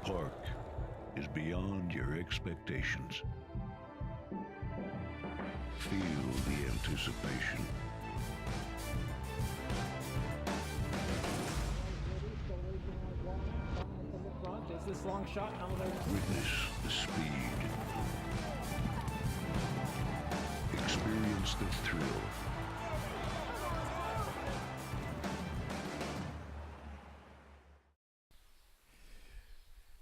Park is beyond your expectations. Feel the anticipation. Is this long shot? Witness the speed. Experience the thrill.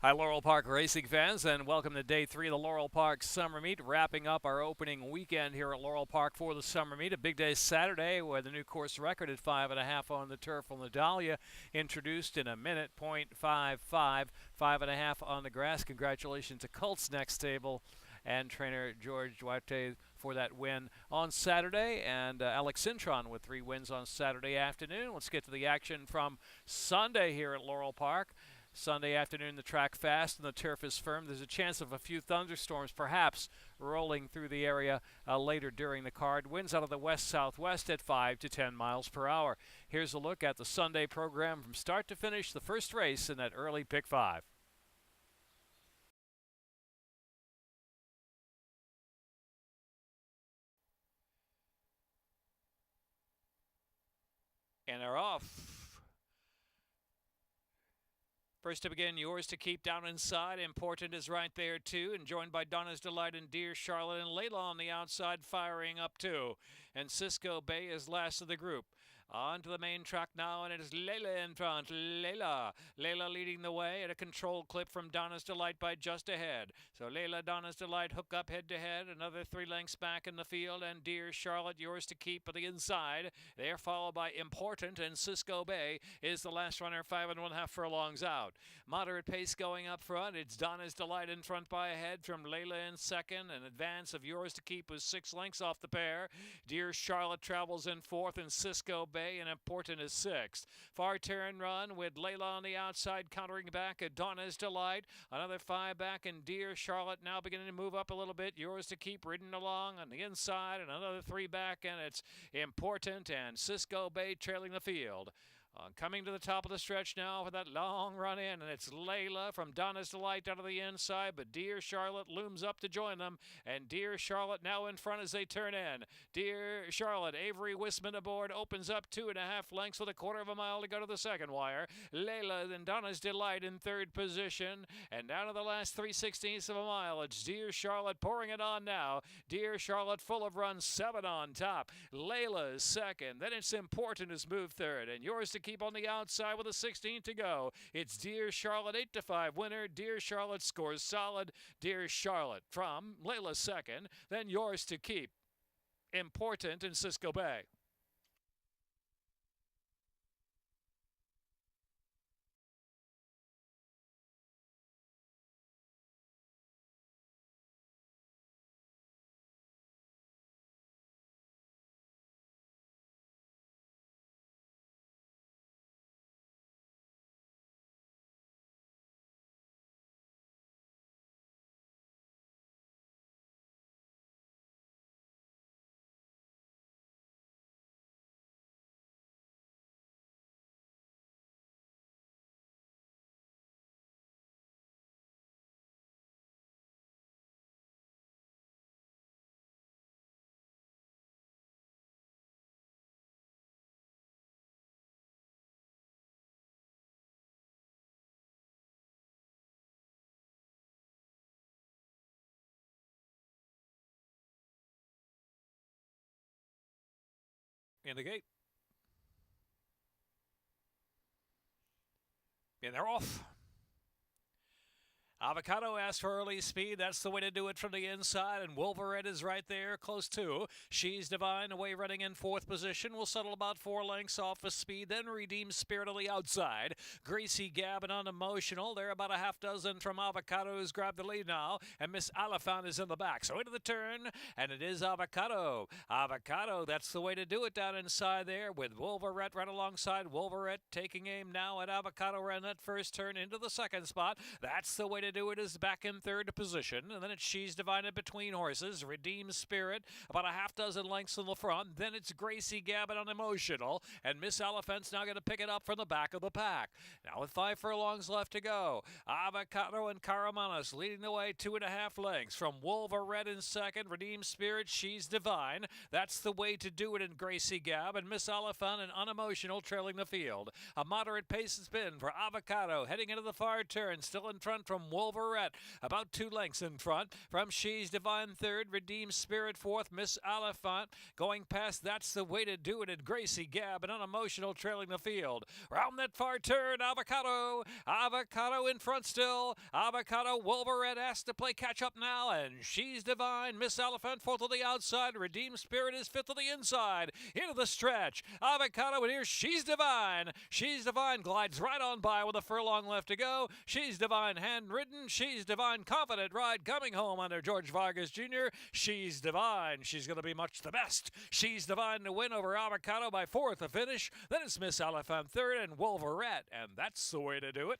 Hi, Laurel Park racing fans, and welcome to Day 3 of the Laurel Park Summer Meet, wrapping up our opening weekend here at Laurel Park for the Summer Meet. A big day Saturday with a new course record at 5.5 on the turf on the Dahlia, introduced in a minute, .55, 5.5 on the grass. Congratulations to Colts Next Table and trainer George Duarte for that win on Saturday, and Alex Cintron with 3 wins on Saturday afternoon. Let's get to the action from Sunday here at Laurel Park. Sunday afternoon, the track fast and the turf is firm. There's a chance of a few thunderstorms perhaps rolling through the area later during the card. Winds out of the west-southwest at 5 to 10 miles per hour. Here's a look at the Sunday program from start to finish, the first race in that early pick 5. And they're off. First to begin, Yours to Keep down inside. Important is right there, too, and joined by Donna's Delight and Dear Charlotte, and Layla on the outside firing up, too. And Cisco Bay is last of the group. On to the main track now, and it is Layla in front. Layla leading the way at a control clip from Donna's Delight by just ahead. So Layla, Donna's Delight hook up head-to-head. Another 3 lengths back in the field, and Dear Charlotte, Yours to Keep on the inside. They're followed by Important, and Cisco Bay is the last runner, 5.5 furlongs out. Moderate pace going up front. It's Donna's Delight in front by a head from Layla in second. An advance of Yours to Keep was 6 lengths off the pair. Dear Charlotte travels in fourth, and Cisco Bay and Important is sixth. Far turn run with Layla on the outside, countering back at Donna's Delight. Another 5 back, and Dear Charlotte now beginning to move up a little bit. Yours to Keep ridden along on the inside, and another 3 back, and it's Important and Cisco Bay trailing the field. Coming to the top of the stretch now for that long run in, and it's Layla from Donna's Delight out of the inside, but Dear Charlotte looms up to join them, and Dear Charlotte now in front as they turn in. Dear Charlotte, Avery Wisman aboard, opens up 2.5 lengths with a 1/4 mile to go to the second wire. Layla and Donna's Delight in third position, and down to the last 3/16 of a mile, it's Dear Charlotte pouring it on now. Dear Charlotte full of runs, 7 on top. Layla is second, then it's Important has moved third, and Yours to Keep on the outside with a 16 to go. It's Dear Charlotte 8-5 winner. Dear Charlotte scores solid. Dear Charlotte from Layla second, then Yours to Keep, Important, and Cisco Bay. In the gate. And they're off. Avocado asks for early speed. That's the way to do it from the inside. And Wolverette is right there, close to. She's Divine away running in fourth position. Will settle about 4 lengths off of speed. Then Redeem Spirit on the outside. Greasy Gab and Unemotional. They're about a half dozen from Avocado, who's grabbed the lead now. And Miss Oliphant is in the back. So into the turn. And it is Avocado. Avocado, that's the way to do it down inside there with Wolverette right alongside. Wolverette taking aim now at Avocado around that first turn into the second spot. That's the way to Do It is back in third position. And then it's She's Divided Between Horses. Redeemed Spirit, about a half dozen lengths in the front. Then it's Gracie Gabbin Unemotional. And Miss Elephant's now going to pick it up from the back of the pack. Now with 5 furlongs left to go, Avocado and Caramanas leading the way 2.5 lengths. From Wolverette in second, Redeemed Spirit, She's Divine. That's the Way to Do It in Gracie Gab. And Miss Elephant and Unemotional trailing the field. A moderate pace has been for Avocado heading into the far turn. Still in front from Wolverette. About 2 lengths in front from She's Divine third, Redeemed Spirit fourth, Miss Elephant going past That's the Way to Do It in Gracie Gab and Unemotional trailing the field. Round that far turn, Avocado in front still. Avocado, Wolverette asked to play catch up now, and She's Divine, Miss Elephant fourth on the outside. Redeemed Spirit is fifth on the inside. Into the stretch, Avocado, and here's She's Divine. She's Divine glides right on by with a furlong left to go. She's Divine hand-ridden. She's Divine confident ride coming home under George Vargas Jr. She's Divine. She's going to be much the best. She's Divine to win over Avocado by fourth to finish. Then it's Miss Elephant third and Wolverette, and that's the way to do it.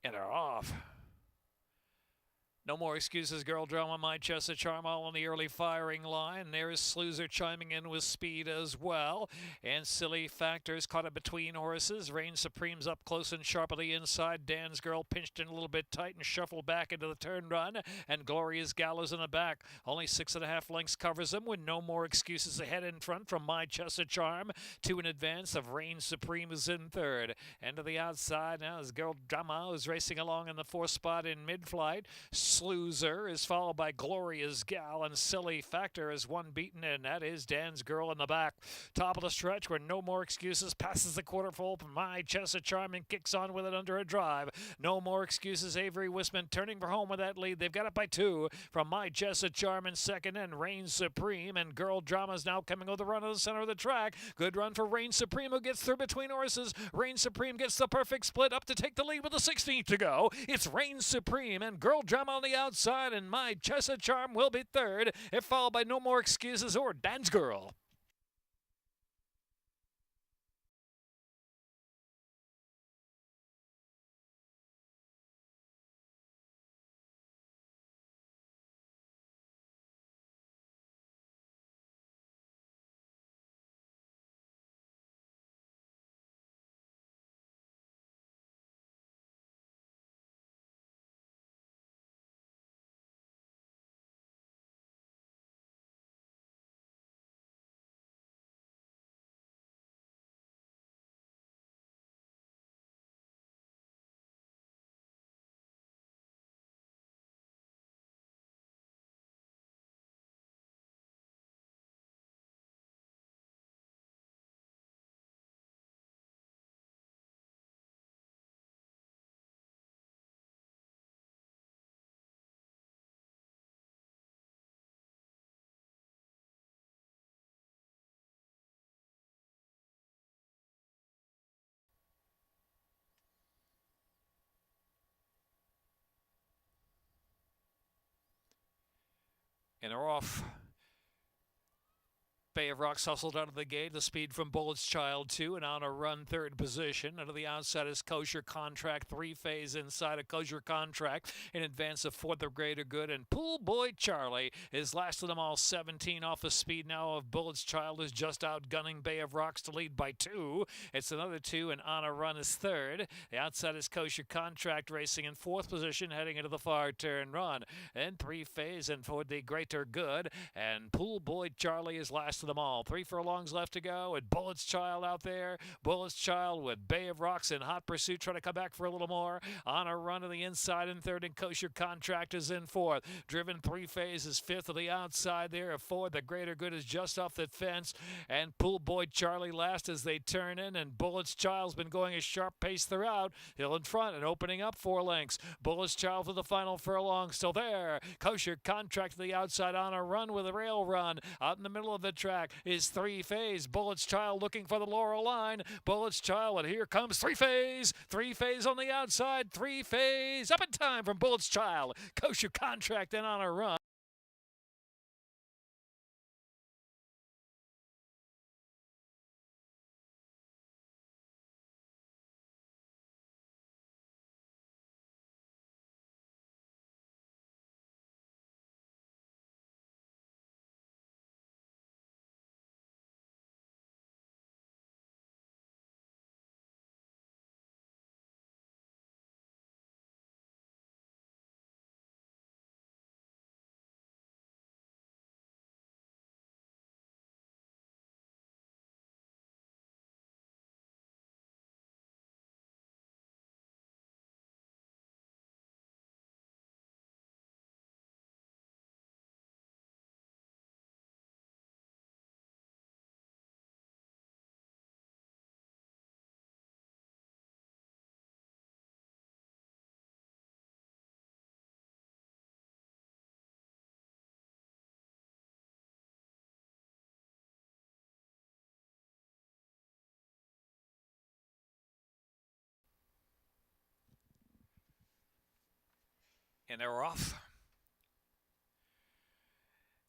And they're off. No More Excuses, Girl Drama, My Chester Charm, all on the early firing line. There's Sluicer chiming in with speed as well. And Silly Factors caught it between horses. Reign Supreme's up close and sharp on the inside. Dan's Girl pinched in a little bit tight and shuffled back into the turn run. And Gloria's Gallows in the back. Only 6.5 lengths covers him with No More Excuses ahead in front from My Chester Charm. 2 in advance of Reign Supreme is in third. And to the outside now is Girl Drama, who's racing along in the 4th spot in mid-flight. Sluicer is followed by Gloria's Gal, and Silly Factor is one beaten, and that is Dan's Girl in the back. Top of the stretch where No More Excuses passes the quarter full. My Chester Charm and kicks on with it under a drive. No More Excuses, Avery Wisman turning for home with that lead. They've got it by 2 from My Chester Charm in second, and Reign Supreme, and Girl Drama's now coming with the run of the center of the track. Good run for Reign Supreme, who gets through between horses. Reign Supreme gets the perfect split up to take the lead with the 16th to go. It's Reign Supreme and Girl Drama on the outside, and My Chester Charm will be third, if followed by No More Excuses or Dan's Girl. And they're off. Bay of Rocks hustled out of the gate. The speed from Bullet's Child 2 and on a run third position. Out of the outside is Kosher Contract. 3-phase inside of Kosher Contract in advance of fourth of Greater Good. And Pool Boy Charlie is last of them all, 17 off the speed now of Bullet's Child is just outgunning Bay of Rocks to lead by 2. It's another 2 and on a run is third. The outside is Kosher Contract racing in fourth position heading into the far turn run. And 3-phase and for the Greater Good. And Pool Boy Charlie is last of them all. 3 furlongs left to go, and Bullet's Child out there. Bullet's Child with Bay of Rocks in hot pursuit, trying to come back for a little more. On a run to the inside in third, and Kosher Contract is in fourth. Driven 3-phase is fifth of the outside there. A fourth, the Greater Good is just off the fence, and Pool Boy Charlie last as they turn in, and Bullet's Child's been going a sharp pace throughout. Hill in front and opening up 4 lengths. Bullet's Child for the final furlong, still there. Kosher Contract to the outside on a run with a rail run. Out in the middle of the track is 3-phase. Bullet's Child looking for the Laurel line. Bullet's Child, and here comes 3-phase. 3-phase on the outside. 3-phase up in time from Bullet's Child. Kosher Contract then on a run. And they're off.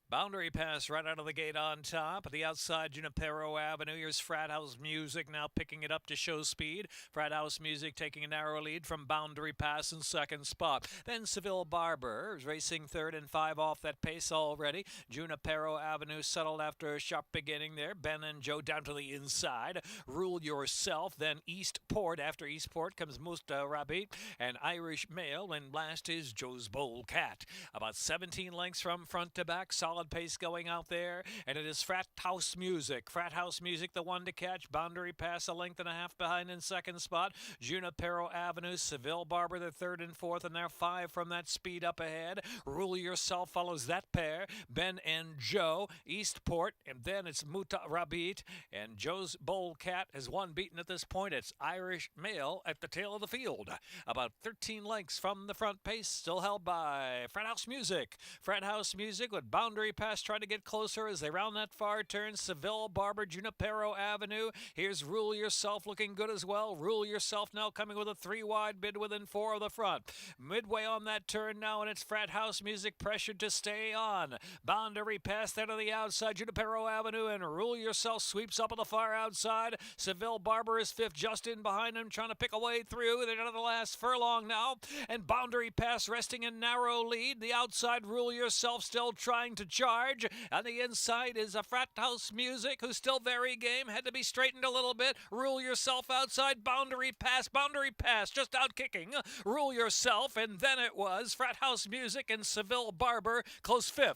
Boundary Pass right out of the gate on top. At the outside, Junipero Avenue. Here's Frat House Music now picking it up to show speed. Frat House Music taking a narrow lead from Boundary Pass in second spot. Then Seville Barber is racing third and 5 off that pace already. Junipero Avenue settled after a sharp beginning there. Ben and Joe down to the inside. Rule Yourself. Then Eastport. After Eastport comes Musta Rabbit and Irish Mail. And last is Joe's Bowl Cat. About 17 lengths from front to back. Solid pace going out there, and it is Frat House Music. Frat House Music, the one to catch. Boundary Pass, a length and a half behind in second spot. Junipero Avenue, Seville Barber, the third and fourth, and they're 5 from that speed up ahead. Rule Yourself follows that pair. Ben and Joe, Eastport, and then it's Muta Rabit, and Joe's Bowl Cat has one beaten at this point. It's Irish Mail at the tail of the field. About 13 lengths from the front pace, still held by Frat House Music. Frat House Music with Boundary Pass trying to get closer as they round that far turn. Seville Barber, Junipero Avenue. Here's Rule Yourself looking good as well. Rule Yourself now coming with a 3-wide bid within 4 of the front. Midway on that turn now, and it's Frat House Music pressured to stay on. Boundary Pass there to the outside. Junipero Avenue and Rule Yourself sweeps up on the far outside. Seville Barber is 5th, just in behind him, trying to pick a way through. They're down to the last furlong now, and Boundary Pass resting in narrow lead. The outside, Rule Yourself still trying to charge. On the inside is a Frat House Music, who's still very game. Had to be straightened a little bit. Rule Yourself outside. Boundary Pass just out kicking. Rule Yourself, and then it was Frat House Music and Seville Barber close 5th.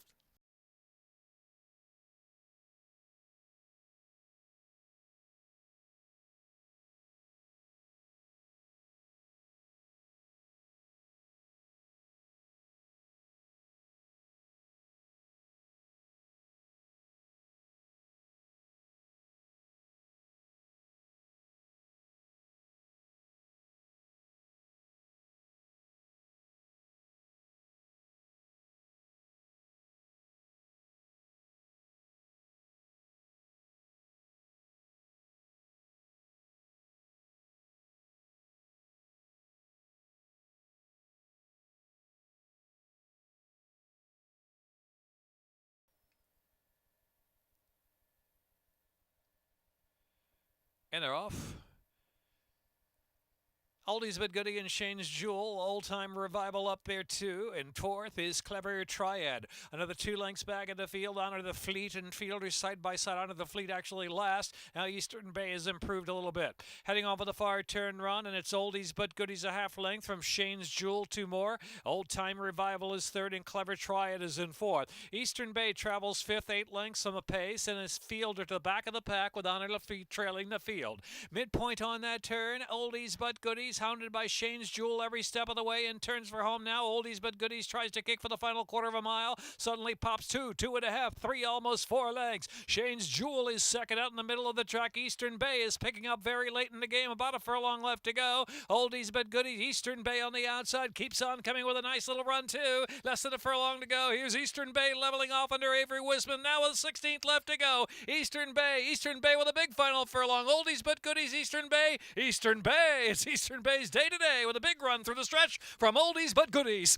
And they're off. Oldies but Goodie and Shane's Jewel, old-time revival up there too. And fourth is Clever Triad. Another 2 lengths back in the field. Honor the Fleet and Fielders side by side. Honor the Fleet actually last. Now Eastern Bay has improved a little bit. Heading off of the far turn run, and it's Oldies but Goodies a half length from Shane's Jewel. 2 more. Old-time revival is third, and Clever Triad is in fourth. Eastern Bay travels fifth, 8 lengths on the pace, and is Fielder to the back of the pack with Honor the Fleet trailing the field. Midpoint on that turn, Oldies but Goodies, hounded by Shane's Jewel every step of the way, and turns for home now. Oldies but Goodies tries to kick for the final quarter of a mile. Suddenly pops 2, 2.5, 3, almost 4 lengths. Shane's Jewel is second out in the middle of the track. Eastern Bay is picking up very late in the game. About a furlong left to go. Oldies but Goodies. Eastern Bay on the outside keeps on coming with a nice little run too. Less than a furlong to go. Here's Eastern Bay leveling off under Avery Wisman. Now with 16th left to go. Eastern Bay with a big final furlong. Oldies but Goodies. Eastern Bay. It's Eastern Bay's day today with a big run through the stretch from Oldies but Goodies.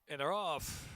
And they're off.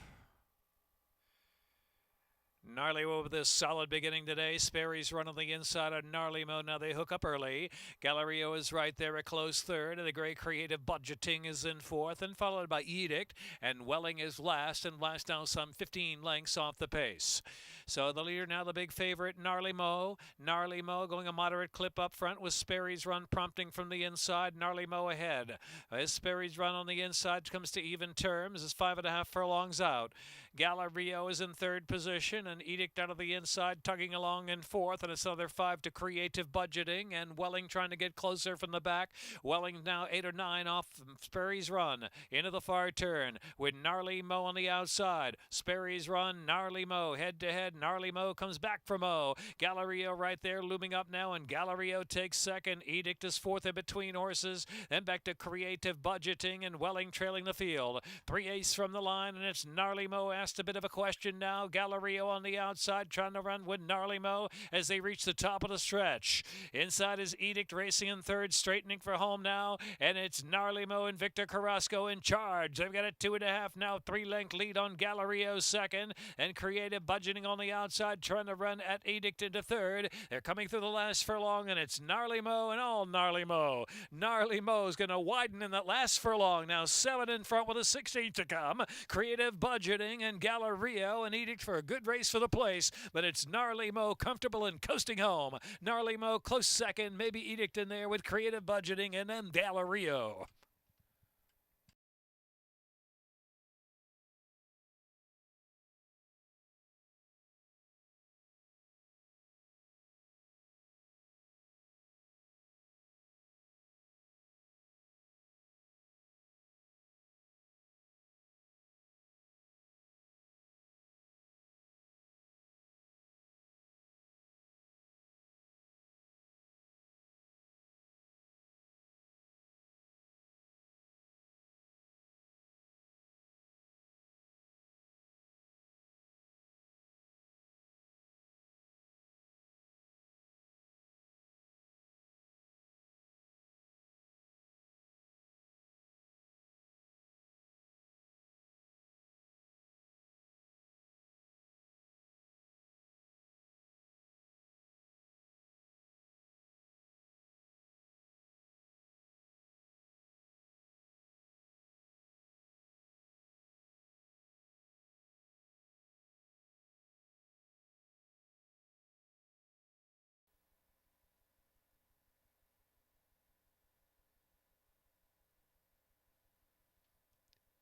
Gnarly Mo with a solid beginning today. Sperry's run on the inside of Gnarly Mo. Now they hook up early. Gallerio is right there, a close third. And the great creative Budgeting is in fourth, and followed by Edict. And Welling is last, and last now some 15 lengths off the pace. So the leader now the big favorite, Gnarly Mo. Gnarly Mo going a moderate clip up front with Sperry's run prompting from the inside. Gnarly Mo ahead. As Sperry's run on the inside comes to even terms, is 5.5 furlongs out. Gallerio is in third position, and Edict out of the inside, tugging along in fourth, and it's another 5 to Creative Budgeting, and Welling trying to get closer from the back. Welling now 8 or 9 off Sperry's run into the far turn with Gnarly Mo on the outside. Sperry's run, Gnarly Mo head to head. Gnarly Mo comes back from Mo. Gallerio right there looming up now, and Gallerio takes second. Edict is fourth in between horses. Then back to Creative Budgeting, and Welling trailing the field. 3/8 from the line, and it's Gnarly Mo asked a bit of a question now. Gallerio on the outside trying to run with Gnarly Mo as they reach the top of the stretch. Inside is Edict racing in third, straightening for home now, and it's Gnarly Mo and Victor Carrasco in charge. They've got a 2.5 now, 3-length lead on Gallerio second, and Creative Budgeting on the outside trying to run at Edict into third. They're coming through the last furlong, and it's Gnarly Mo and all Gnarly Mo. Gnarly Mo's going to widen in that last furlong. Now 7 in front with a 16 to come. Creative Budgeting and Gallerio and Edict for a good race for the place, but it's Gnarly Mo comfortable and coasting home. Gnarly Mo close second, maybe Edict in there with Creative Budgeting, and then Gallerio.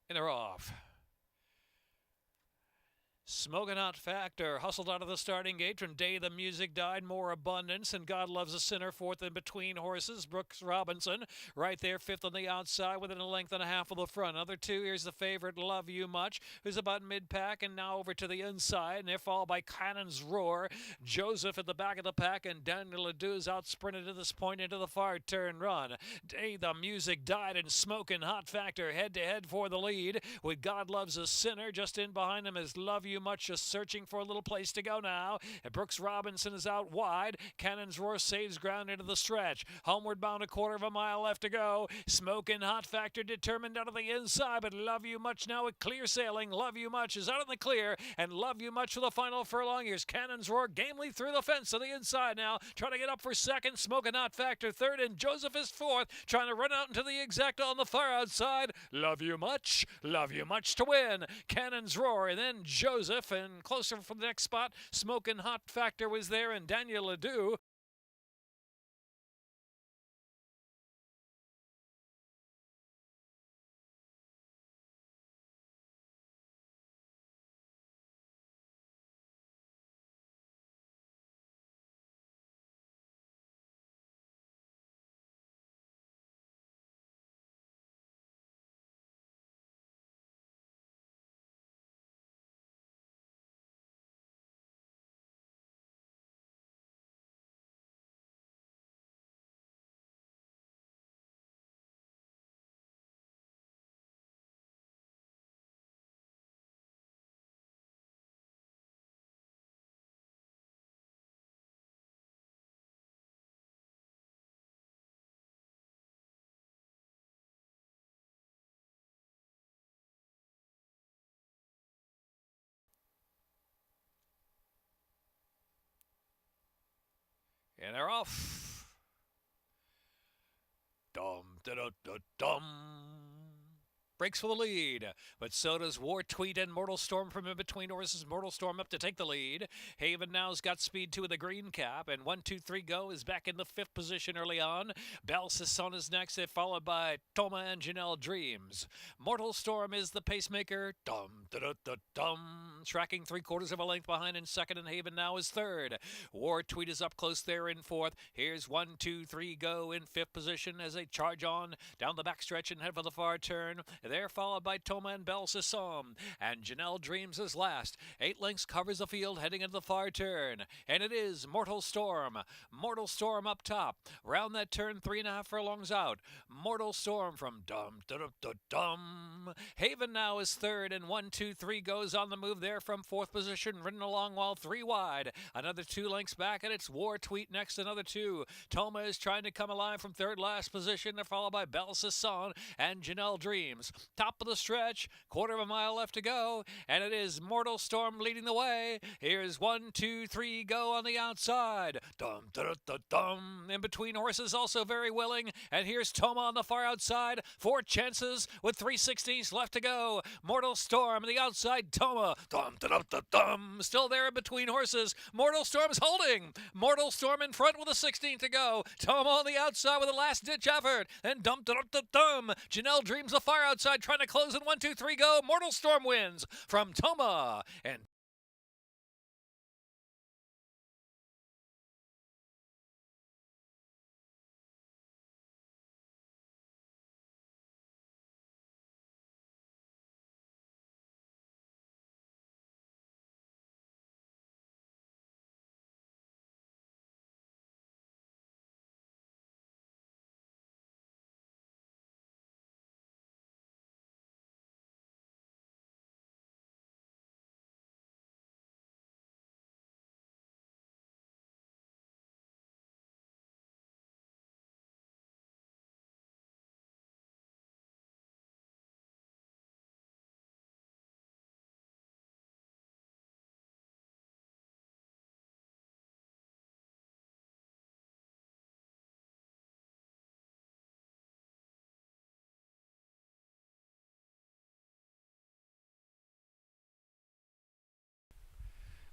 And they're off. Smoking Hot Factor hustled out of the starting gate from Day the Music Died, More Abundance, and God Loves a Sinner fourth in between horses. Brooks Robinson right there fifth on the outside within a length and a half of the front. Another two, here's the favorite Love You Much, who's about mid-pack and now over to the inside, and they're followed by Cannon's Roar, Joseph at the back of the pack, and Daniel Ledoux is out sprinted at this point into the far turn run. Day the Music Died and Smoking Hot Factor head-to-head for the lead with God Loves a Sinner. Just in behind him is Love You Much, just searching for a little place to go now. And Brooks Robinson is out wide. Cannon's Roar saves ground into the stretch. Homeward bound, a quarter of a mile left to go. Smoking Hot Factor determined out of the inside, but Love You Much now with clear sailing. Love You Much is out in the clear, and Love You Much for the final furlong. Here's Cannon's Roar gamely through the fence to the inside now, trying to get up for second. Smoking Hot Factor third, and Joseph is fourth, trying to run out into the exacta on the far outside. Love You Much to win. Cannon's Roar, and then Joseph, and closer from the next spot, Smoking Hot Factor was there, and Daniel Ledoux. And they're off. Dum da da da dum. Breaks for the lead, but so does War Tweet and Mortal Storm from in between horses. Mortal Storm up to take the lead. Haven now's got speed two with a green cap, and 1, 2, 3 Go is back in the fifth position early on. Belle Sisson is next, they're followed by Toma and Janelle Dreams. Mortal Storm is the pacemaker. Dum da da da dum. Tracking 3/4 of a length behind in second, and Haven now is third. War Tweet is up close there in fourth. Here's 1, 2, 3 Go in fifth position as they charge on down the backstretch and head for the far turn. They're followed by Toma and Belle Sisson, and Janelle Dreams is last. 8 lengths covers the field heading into the far turn, and it is Mortal Storm. Mortal Storm up top. Round that turn, 3.5 furlongs out. Mortal Storm from dum da da da dum. Haven now is third, and 1, 2, 3 Goes on the move there from fourth position, ridden along while 3 wide. Another 2 lengths back, and it's War Tweet next, another 2. Toma is trying to come alive from third last position. They're followed by Belle Sisson and Janelle Dreams. Top of the stretch, quarter of a mile left to go, and it is Mortal Storm leading the way. Here's 1, 2, 3 Go on the outside. Dum da da da dum. In between horses also very willing, and here's Toma on the far outside. 4 chances with 3/16 left to go. Mortal Storm on the outside. Toma. Dum da da da dum. Still there in between horses. Mortal Storm's holding. Mortal Storm in front with a 16 to go. Toma on the outside with a last ditch effort. And dum da da da dum. Janelle Dreams the far outside trying to close in 1, 2, 3 Go. Mortal Storm wins from Toma and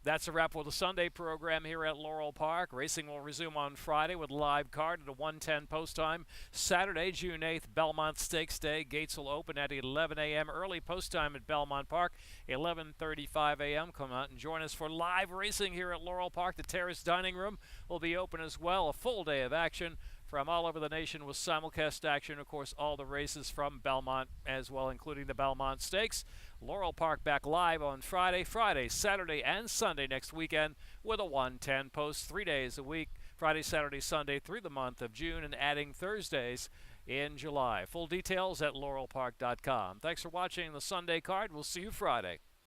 That's a wrap for the Sunday program here at Laurel Park. Racing will resume on Friday with a live card at a 1:10 post time. Saturday, June 8th, Belmont Stakes Day. Gates will open at 11 a.m. Early post time at Belmont Park, 11:35 a.m. Come out and join us for live racing here at Laurel Park. The Terrace Dining Room will be open as well. A full day of action from all over the nation with simulcast action. Of course, all the races from Belmont as well, including the Belmont Stakes. Laurel Park back live on Friday, Saturday, and Sunday next weekend with a 1:10 post 3 days a week, Friday, Saturday, Sunday through the month of June, and adding Thursdays in July. Full details at laurelpark.com. Thanks for watching the Sunday card. We'll see you Friday.